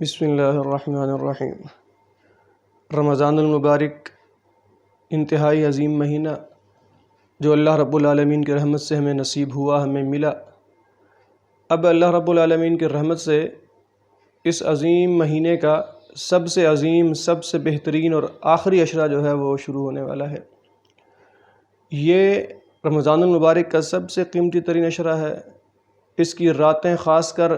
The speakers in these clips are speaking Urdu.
بسم اللہ الرحمن الرحیم۔ رمضان المبارک انتہائی عظیم مہینہ جو اللہ رب العالمین کی رحمت سے ہمیں نصیب ہوا، ہمیں ملا۔ اب اللہ رب العالمین کی رحمت سے اس عظیم مہینے کا سب سے عظیم، سب سے بہترین اور آخری عشرہ جو ہے وہ شروع ہونے والا ہے۔ یہ رمضان المبارک کا سب سے قیمتی ترین عشرہ ہے۔ اس کی راتیں خاص کر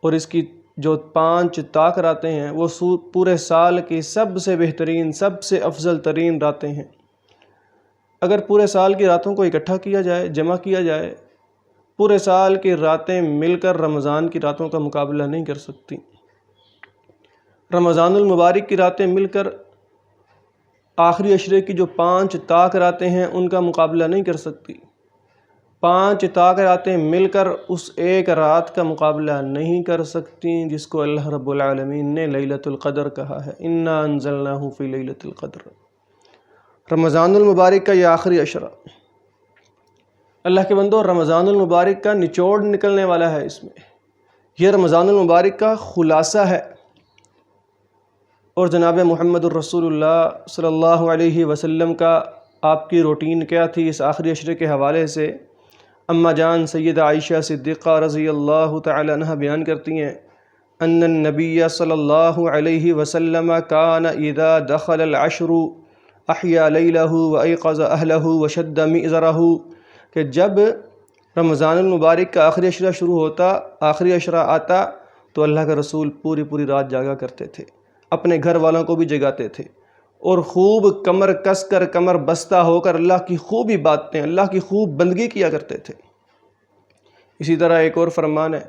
اور اس کی جو 5 طاق راتیں ہیں وہ پورے سال کی سب سے بہترین، سب سے افضل ترین راتیں ہیں۔ اگر پورے سال کی راتوں کو اکٹھا کیا جائے، جمع کیا جائے، پورے سال کی راتیں مل کر رمضان کی راتوں کا مقابلہ نہیں کر سکتی۔ رمضان المبارک کی راتیں مل کر آخری عشرے کی جو 5 طاق راتیں ہیں ان کا مقابلہ نہیں کر سکتی۔ 5 طاق راتیں مل کر اس ایک رات کا مقابلہ نہیں کر سکتی جس کو اللہ رب العالمین نے لیلۃ القدر کہا ہے۔ انا انزلناہ فی لیلۃ القدر۔ رمضان المبارک کا یہ آخری عشرہ، اللہ کے بندو، رمضان المبارک کا نچوڑ نکلنے والا ہے۔ اس میں یہ رمضان المبارک کا خلاصہ ہے۔ اور جناب محمد الرسول اللہ صلی اللہ علیہ وسلم کا آپ کی روٹین کیا تھی اس آخری عشرے کے حوالے سے؟ اماں جان سیدہ عائشہ صدیقہ رضی اللہ تعالی عنہ بیان کرتی ہیں ان النبی صلی اللہ علیہ وسلم کان اذا دخل العشر احیا لیلہ وایقظ اہلہ وشد مئزرہ، کہ جب رمضان المبارک کا آخری عشرہ شروع ہوتا، آخری عشرہ آتا تو اللہ کے رسول پوری رات جاگا کرتے تھے، اپنے گھر والوں کو بھی جگاتے تھے اور خوب کمر کس کر، کمر بستہ ہو کر اللہ کی خوب عبادتیں، اللہ کی خوب بندگی کیا کرتے تھے۔ اسی طرح ایک اور فرمان ہے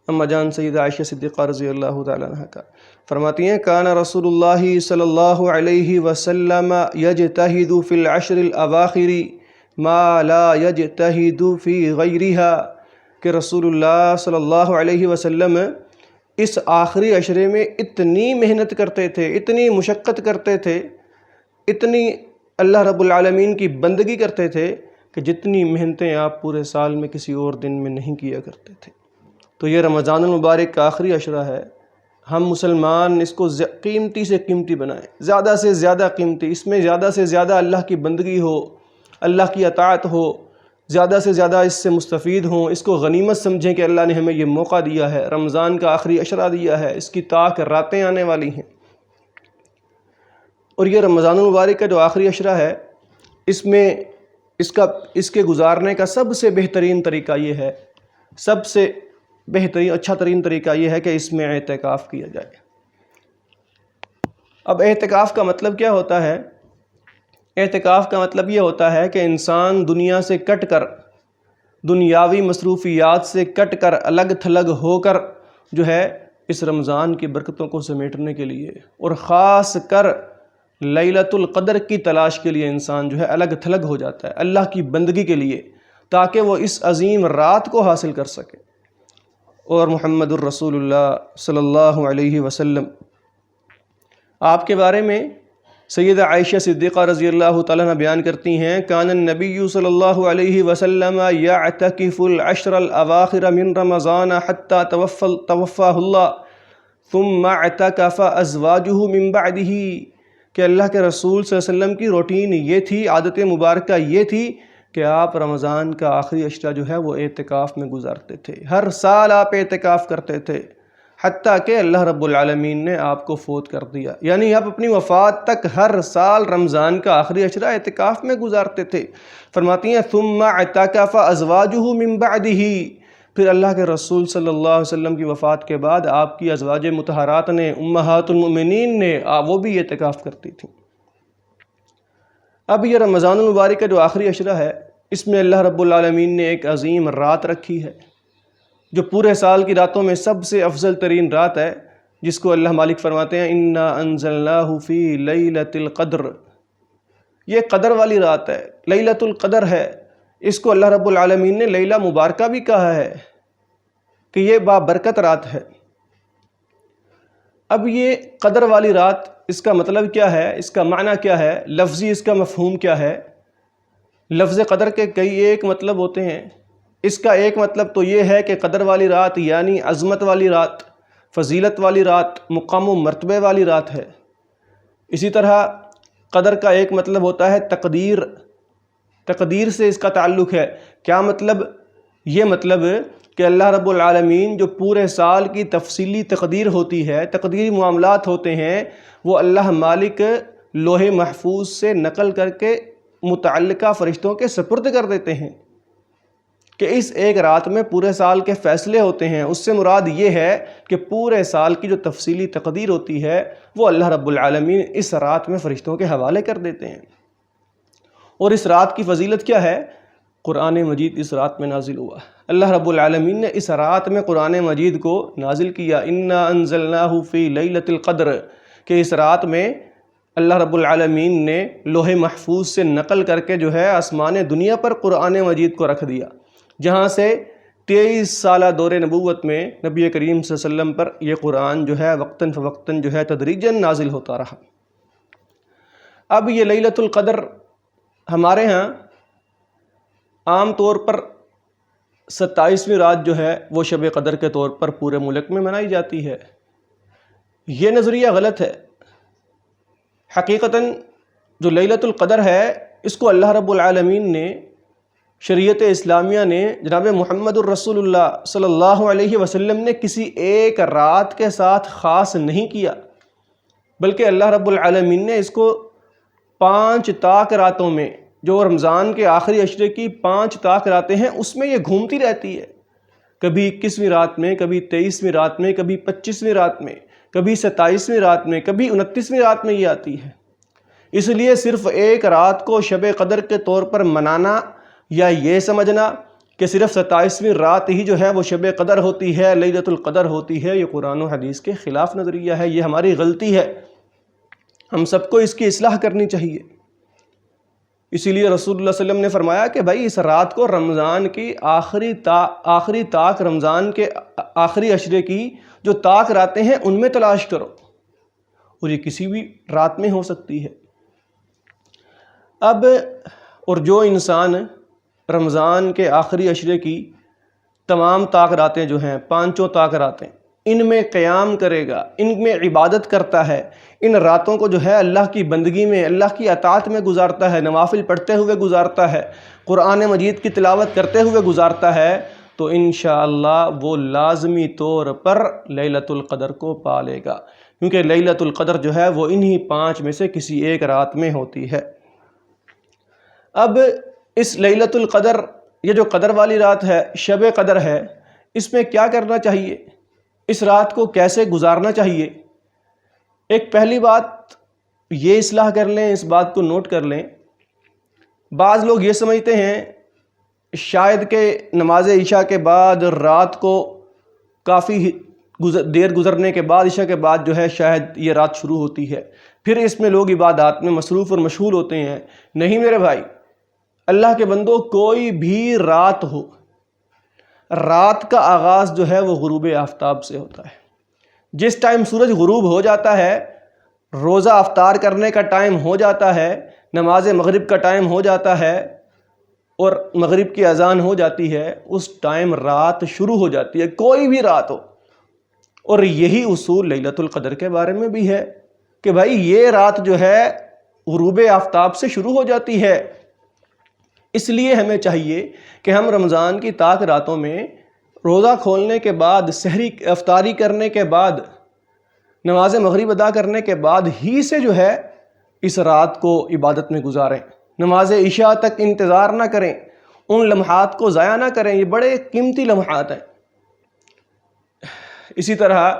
اماں جان سیدہ عائشہ صدیقہ رضی اللہ تعالی عنہ کا، فرماتی ہیں کان رسول اللہ صلی اللہ علیہ وسلم یجتہد فی العشر الاواخر ما لا یجتہد فی غیرہا، کہ رسول اللہ صلی اللہ علیہ وسلم اس آخری عشرے میں اتنی محنت کرتے تھے، اتنی مشقت کرتے تھے، اتنی اللہ رب العالمین کی بندگی کرتے تھے کہ جتنی محنتیں آپ پورے سال میں کسی اور دن میں نہیں کیا کرتے تھے۔ تو یہ رمضان المبارک کا آخری عشرہ ہے، ہم مسلمان اس کو قیمتی سے قیمتی بنائیں، زیادہ سے زیادہ قیمتی، اس میں زیادہ سے زیادہ اللہ کی بندگی ہو، اللہ کی اطاعت ہو، زیادہ سے زیادہ اس سے مستفید ہوں، اس کو غنیمت سمجھیں کہ اللہ نے ہمیں یہ موقع دیا ہے، رمضان کا آخری عشرہ دیا ہے، اس کی طاق راتیں آنے والی ہیں۔ اور یہ رمضان المبارک کا جو آخری عشرہ ہے، اس میں اس کے گزارنے کا سب سے بہترین طریقہ یہ ہے، سب سے بہترین اچھا ترین طریقہ یہ ہے کہ اس میں اعتکاف کیا جائے۔ اب اعتکاف کا مطلب کیا ہوتا ہے؟ اعتکاف کا مطلب یہ ہوتا ہے کہ انسان دنیا سے کٹ کر، دنیاوی مصروفیات سے کٹ کر، الگ تھلگ ہو کر جو ہے اس رمضان کی برکتوں کو سمیٹنے کے لیے اور خاص کر لیلۃ القدر کی تلاش کے لیے انسان جو ہے الگ تھلگ ہو جاتا ہے اللہ کی بندگی کے لیے، تاکہ وہ اس عظیم رات کو حاصل کر سکے۔ اور محمد الرسول اللہ صلی اللہ علیہ وسلم، آپ کے بارے میں سیدہ عائشہ صدیقہ رضی اللہ تعالیٰ عنہ بیان کرتی ہیں کان النبی صلی اللہ علیہ وسلم یعتکف العشر الاواخر من رمضان حتی توفاہ اللہ ثم اعتکف ازواجہ من بعدہ، کہ اللہ کے رسول صلی اللہ علیہ وسلم کی روٹین یہ تھی، عادت مبارکہ یہ تھی کہ آپ رمضان کا آخری عشرہ جو ہے وہ اعتکاف میں گزارتے تھے، ہر سال آپ اعتکاف کرتے تھے، حتیٰ کہ اللہ رب العالمین نے آپ کو فوت کر دیا، یعنی آپ اپنی وفات تک ہر سال رمضان کا آخری عشرہ اعتکاف میں گزارتے تھے۔ فرماتی ہیں ثم اعتکف ازواجہ من بعدہ، پھر اللہ کے رسول صلی اللہ علیہ وسلم کی وفات کے بعد آپ کی ازواج مطہرات نے، امہات المؤمنین نے، وہ بھی اعتکاف کرتی تھیں۔ اب یہ رمضان المبارک کا جو آخری عشرہ ہے، اس میں اللہ رب العالمین نے ایک عظیم رات رکھی ہے جو پورے سال کی راتوں میں سب سے افضل ترین رات ہے، جس کو اللہ مالک فرماتے ہیں انا انزلناہ فی لیلۃ القدر۔ یہ قدر والی رات ہے، لیلۃ القدر ہے، اس کو اللہ رب العالمین نے لیلہ مبارکہ بھی کہا ہے کہ یہ بابرکت رات ہے۔ اب یہ قدر والی رات، اس کا مطلب کیا ہے، اس کا معنی کیا ہے، لفظی اس کا مفہوم کیا ہے؟ لفظ قدر کے کئی ایک مطلب ہوتے ہیں۔ اس کا ایک مطلب تو یہ ہے کہ قدر والی رات یعنی عظمت والی رات، فضیلت والی رات، مقام و مرتبے والی رات ہے۔ اسی طرح قدر کا ایک مطلب ہوتا ہے تقدیر، تقدیر سے اس کا تعلق ہے۔ کیا مطلب؟ یہ مطلب کہ اللہ رب العالمین جو پورے سال کی تفصیلی تقدیر ہوتی ہے، تقدیری معاملات ہوتے ہیں، وہ اللہ مالک لوح محفوظ سے نقل کر کے متعلقہ فرشتوں کے سپرد کر دیتے ہیں کہ اس ایک رات میں پورے سال کے فیصلے ہوتے ہیں۔ اس سے مراد یہ ہے کہ پورے سال کی جو تفصیلی تقدیر ہوتی ہے وہ اللہ رب العالمین اس رات میں فرشتوں کے حوالے کر دیتے ہیں۔ اور اس رات کی فضیلت کیا ہے؟ قرآن مجید اس رات میں نازل ہوا۔ اللہ رب العالمین نے اس رات میں قرآن مجید کو نازل کیا، انا انزلناہ فی لیلۃ القدر، کہ اس رات میں اللہ رب العالمین نے لوح محفوظ سے نقل کر کے جو ہے آسمان دنیا پر قرآن مجید کو رکھ دیا، جہاں سے 23 سالہ دور نبوت میں نبی کریم صلی اللہ علیہ وسلم پر یہ قرآن جو ہے وقتاً فوقتاً جو ہے تدریجاً نازل ہوتا رہا۔ اب یہ لیلۃ القدر ہمارے ہاں عام طور پر 27ویں رات جو ہے وہ شب قدر کے طور پر پورے ملک میں منائی جاتی ہے۔ یہ نظریہ غلط ہے۔ حقیقتاً جو لیلۃ القدر ہے اس کو اللہ رب العالمین نے، شریعت اسلامیہ نے، جناب محمد الرسول اللہ صلی اللہ علیہ وسلم نے کسی ایک رات کے ساتھ خاص نہیں کیا، بلکہ اللہ رب العالمین نے اس کو 5 طاق راتوں میں، جو رمضان کے آخری عشرے کی 5 طاق راتیں ہیں، اس میں یہ گھومتی رہتی ہے۔ کبھی 21ویں رات میں، کبھی 23ویں رات میں، کبھی 25ویں رات میں، کبھی 27ویں رات میں، کبھی 29ویں رات میں یہ آتی ہے۔ اس لیے صرف ایک رات کو شب قدر کے طور پر منانا یا یہ سمجھنا کہ صرف 27ویں رات ہی جو ہے وہ شب قدر ہوتی ہے، لیلۃ القدر ہوتی ہے، یہ قرآن و حدیث کے خلاف نظریہ ہے، یہ ہماری غلطی ہے۔ ہم سب کو اس کی اصلاح کرنی چاہیے۔ اسی لیے رسول اللہ صلی اللہ علیہ وسلم نے فرمایا کہ بھائی اس رات کو رمضان کی آخری طاق، رمضان کے آخری عشرے کی جو طاق راتیں ہیں ان میں تلاش کرو، اور یہ کسی بھی رات میں ہو سکتی ہے۔ اب اور جو انسان رمضان کے آخری عشرے کی تمام طاق راتیں جو ہیں، 5 طاق راتیں، ان میں قیام کرے گا، ان میں عبادت کرتا ہے، ان راتوں کو جو ہے اللہ کی بندگی میں، اللہ کی اطاعت میں گزارتا ہے، نوافل پڑھتے ہوئے گزارتا ہے، قرآن مجید کی تلاوت کرتے ہوئے گزارتا ہے، تو انشاءاللہ وہ لازمی طور پر لیلۃ القدر کو پا لے گا، کیونکہ لیلۃ القدر جو ہے وہ انہی 5 میں سے کسی ایک رات میں ہوتی ہے۔ اب اس لیلۃ القدر، یہ جو قدر والی رات ہے، شب قدر ہے، اس میں کیا کرنا چاہیے؟ اس رات کو کیسے گزارنا چاہیے؟ ایک پہلی بات یہ اصلاح کر لیں، اس بات کو نوٹ کر لیں، بعض لوگ یہ سمجھتے ہیں شاید کہ نماز عشاء کے بعد رات کو کافی دیر گزرنے کے بعد، عشاء کے بعد جو ہے شاید یہ رات شروع ہوتی ہے، پھر اس میں لوگ عبادات میں مصروف اور مشغول ہوتے ہیں۔ نہیں میرے بھائی، اللہ کے بندو، کوئی بھی رات ہو، رات کا آغاز جو ہے وہ غروب آفتاب سے ہوتا ہے۔ جس ٹائم سورج غروب ہو جاتا ہے، روزہ افطار کرنے کا ٹائم ہو جاتا ہے، نماز مغرب کا ٹائم ہو جاتا ہے اور مغرب کی اذان ہو جاتی ہے، اس ٹائم رات شروع ہو جاتی ہے، کوئی بھی رات ہو۔ اور یہی اصول لیلۃ القدر کے بارے میں بھی ہے کہ بھائی یہ رات جو ہے غروب آفتاب سے شروع ہو جاتی ہے۔ اس لیے ہمیں چاہیے کہ ہم رمضان کی طاق راتوں میں روزہ کھولنے کے بعد، سحری افطاری کرنے کے بعد، نماز مغرب ادا کرنے کے بعد ہی سے جو ہے اس رات کو عبادت میں گزاریں، نماز عشاء تک انتظار نہ کریں، ان لمحات کو ضائع نہ کریں، یہ بڑے قیمتی لمحات ہیں۔ اسی طرح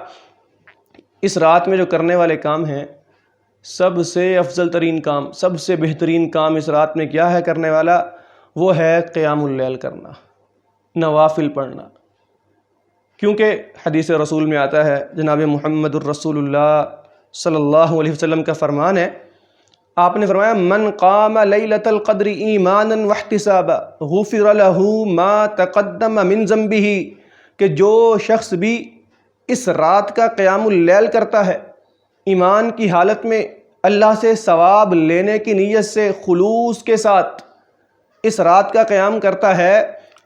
اس رات میں جو کرنے والے کام ہیں، سب سے افضل ترین کام، سب سے بہترین کام اس رات میں کیا ہے کرنے والا؟ وہ ہے قیام اللیل کرنا، نوافل پڑھنا، کیونکہ حدیث رسول میں آتا ہے، جناب محمد الرسول اللہ صلی اللہ علیہ وسلم کا فرمان ہے، آپ نے فرمایا من قام لیلۃ القدر ایمانا واحتسابا غفر له ما تقدم من ذنبه، کہ جو شخص بھی اس رات کا قیام اللیل کرتا ہے، ایمان کی حالت میں اللہ سے ثواب لینے کی نیت سے خلوص کے ساتھ اس رات کا قیام کرتا ہے،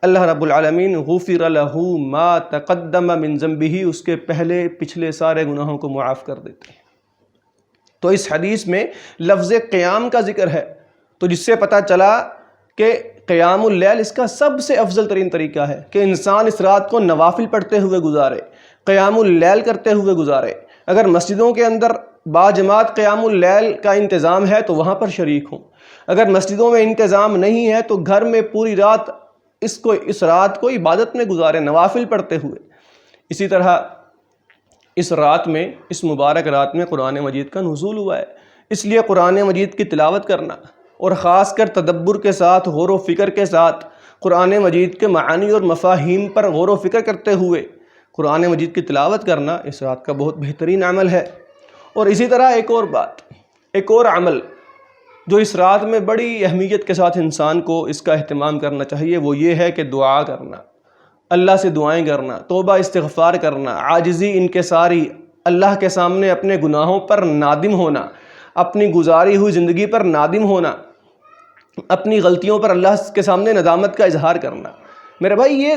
اللہ رب العالمین غفر لہ ما تقدم من ذنبہ، اس کے پہلے پچھلے سارے گناہوں کو معاف کر دیتے ہیں۔ تو اس حدیث میں لفظ قیام کا ذکر ہے، تو جس سے پتہ چلا کہ قیام اللیل اس کا سب سے افضل ترین طریقہ ہے کہ انسان اس رات کو نوافل پڑھتے ہوئے گزارے، قیام اللیل کرتے ہوئے گزارے۔ اگر مسجدوں کے اندر باجماعت قیام اللیل کا انتظام ہے تو وہاں پر شریک ہوں، اگر مسجدوں میں انتظام نہیں ہے تو گھر میں پوری رات اس رات کو عبادت میں گزارے، نوافل پڑھتے ہوئے۔ اسی طرح اس رات میں، اس مبارک رات میں قرآن مجید کا نزول ہوا ہے، اس لیے قرآن مجید کی تلاوت کرنا اور خاص کر تدبر کے ساتھ، غور و فکر کے ساتھ قرآن مجید کے معانی اور مفاہیم پر غور و فکر کرتے ہوئے قرآن مجید کی تلاوت کرنا اس رات کا بہت بہترین عمل ہے۔ اور اسی طرح ایک اور عمل جو اس رات میں بڑی اہمیت کے ساتھ انسان کو اس کا اہتمام کرنا چاہیے، وہ یہ ہے کہ دعا کرنا، اللہ سے دعائیں کرنا، توبہ استغفار کرنا، عاجزی انکساری، اللہ کے سامنے اپنے گناہوں پر نادم ہونا، اپنی گزاری ہوئی زندگی پر نادم ہونا، اپنی غلطیوں پر اللہ کے سامنے ندامت کا اظہار کرنا۔ میرے بھائی، یہ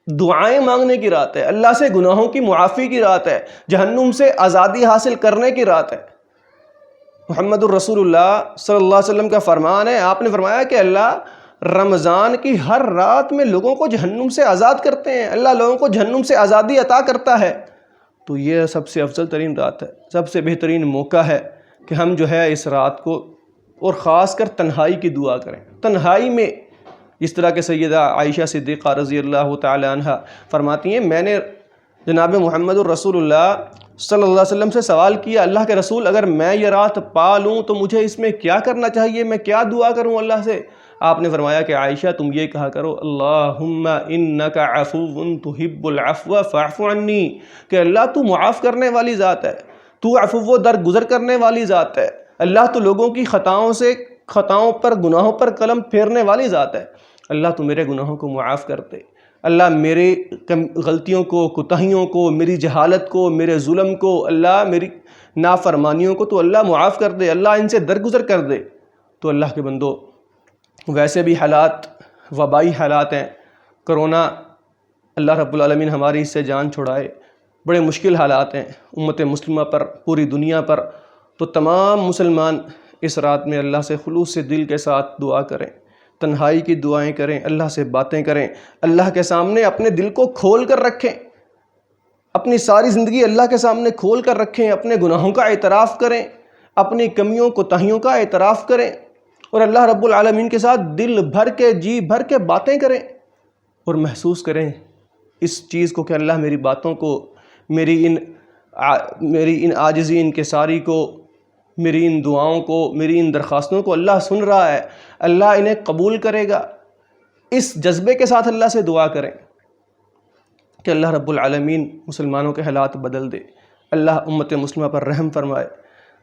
دعائیں مانگنے کی رات ہے، اللہ سے گناہوں کی معافی کی رات ہے، جہنم سے آزادی حاصل کرنے کی رات ہے۔ محمد الرسول اللہ صلی اللہ علیہ وسلم کا فرمان ہے، آپ نے فرمایا کہ اللہ رمضان کی ہر رات میں لوگوں کو جہنم سے آزاد کرتے ہیں، اللہ لوگوں کو جہنم سے آزادی عطا کرتا ہے۔ تو یہ سب سے افضل ترین رات ہے، سب سے بہترین موقع ہے کہ ہم جو ہے اس رات کو، اور خاص کر تنہائی کی دعا کریں۔ تنہائی میں جس طرح کہ سیدہ عائشہ صدیقہ رضی اللہ تعالی عنہ فرماتی ہیں، میں نے جناب محمد الرسول اللہ صلی اللہ علیہ وسلم سے سوال کیا، اللہ کے رسول اگر میں یہ رات پا لوں تو مجھے اس میں کیا کرنا چاہیے، میں کیا دعا کروں اللہ سے؟ آپ نے فرمایا کہ عائشہ تم یہ کہا کرو، اللہم انک عفو تحب العفو فاعف عنی، کہ اللہ تو معاف کرنے والی ذات ہے، تو عفو و درگزر کرنے والی ذات ہے، اللہ تو لوگوں کی خطاؤں پر، گناہوں پر قلم پھیرنے والی ذات ہے، اللہ تو میرے گناہوں کو معاف کر دے، اللہ میرے غلطیوں کو، کوتاہیوں کو، میری جہالت کو، میرے ظلم کو، اللہ میری نافرمانیوں کو تو اللہ معاف کر دے، اللہ ان سے درگزر کر دے۔ تو اللہ کے بندو، ویسے بھی حالات وبائی حالات ہیں، کرونا، اللہ رب العالمین ہماری اس سے جان چھڑائے، بڑے مشکل حالات ہیں امت مسلمہ پر، پوری دنیا پر۔ تو تمام مسلمان اس رات میں اللہ سے خلوص سے دل کے ساتھ دعا کریں، تنہائی کی دعائیں کریں، اللہ سے باتیں کریں، اللہ کے سامنے اپنے دل کو کھول کر رکھیں، اپنی ساری زندگی اللہ کے سامنے کھول کر رکھیں، اپنے گناہوں کا اعتراف کریں، اپنی کمیوں کوتاہیوں کا اعتراف کریں، اور اللہ رب العالمین کے ساتھ دل بھر کے، جی بھر کے باتیں کریں، اور محسوس کریں اس چیز کو کہ اللہ میری باتوں کو، میری ان عاجزی انکساری کو، میری ان دعاؤں کو، میری ان درخواستوں کو اللہ سن رہا ہے، اللہ انہیں قبول کرے گا۔ اس جذبے کے ساتھ اللہ سے دعا کریں کہ اللہ رب العالمین مسلمانوں کے حالات بدل دے، اللہ امت مسلمہ پر رحم فرمائے،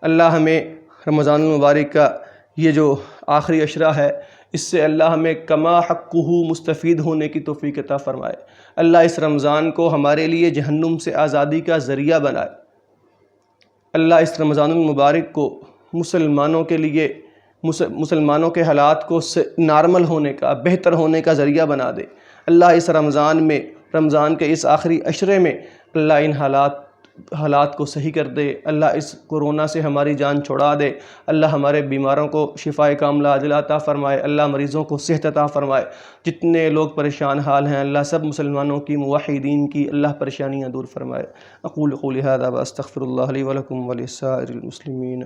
اللہ ہمیں رمضان المبارک کا یہ جو آخری عشرہ ہے، اس سے اللہ ہمیں کما حقہ مستفید ہونے کی توفیق عطا فرمائے، اللہ اس رمضان کو ہمارے لیے جہنم سے آزادی کا ذریعہ بنائے، اللہ اس رمضان المبارک کو مسلمانوں کے لیے، مسلمانوں کے حالات کو نارمل ہونے کا، بہتر ہونے کا ذریعہ بنا دے، اللہ اس رمضان میں، رمضان کے اس آخری عشرے میں اللہ ان حالات کو صحیح کر دے، اللہ اس کورونا سے ہماری جان چھڑا دے، اللہ ہمارے بیماروں کو شفائے کاملہ عاجلہ عطا فرمائے، اللہ مریضوں کو صحت عطا فرمائے، جتنے لوگ پریشان حال ہیں اللہ سب مسلمانوں کی، موحدین کی اللہ پریشانیاں دور فرمائے۔ اقول قولی ھذا واستغفر اللہ لی ولکم ولسائر المسلمین۔